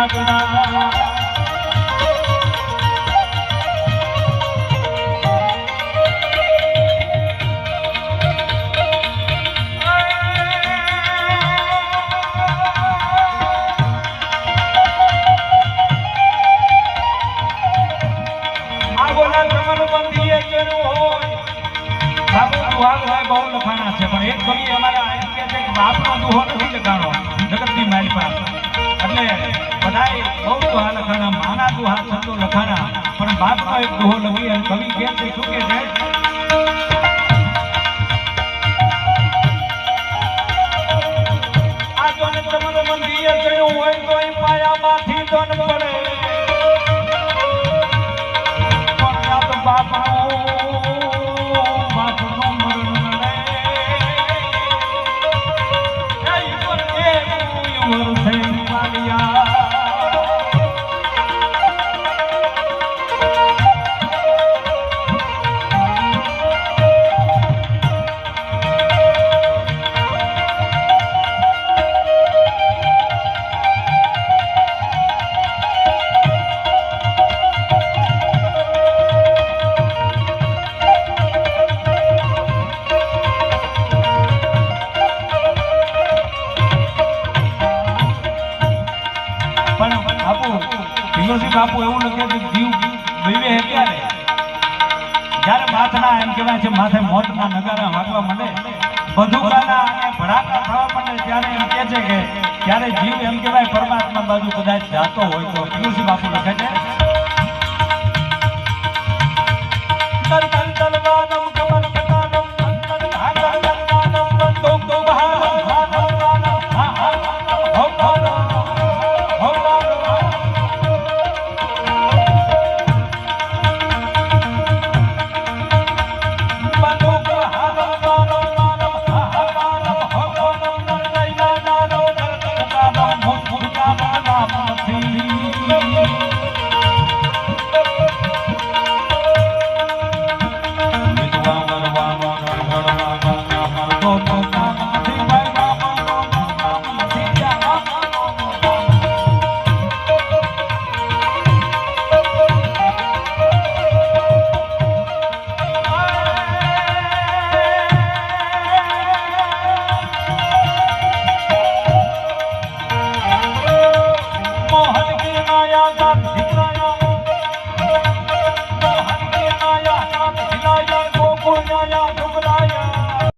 નાથના બહુ લખાણા છે પણ એક કવિ અમારા એમ કહે છે કે બાપનો દુહો નથી લખાણો જગતની મારી પાસે એટલે બધાએ બહુ દુહા લખાણા માના દુહા છંદો લખાણા પણ બાપનો એક દુહો લખી અને કવિ કહે છે શું કહે છે આ જોને તમારો મંદિર ગયું હોય તો એ પાયામાંથી ધન પડે પણ આ તો બાપનો બાપુ એવું લખે છે જીવ બીવે ત્યારે જ્યારે માથના એમ કહેવાય છે માથે મોતના નગારા વાગવા માંડે બંદૂકાના અને ભડાકા થવા માંડે ત્યારે એમ કહે છે કે ત્યારે જીવ એમ કહેવાય પરમાત્મા બાજુ કદાચ જાતો હોય તો તુલસી બાપુ લખે છે Oh,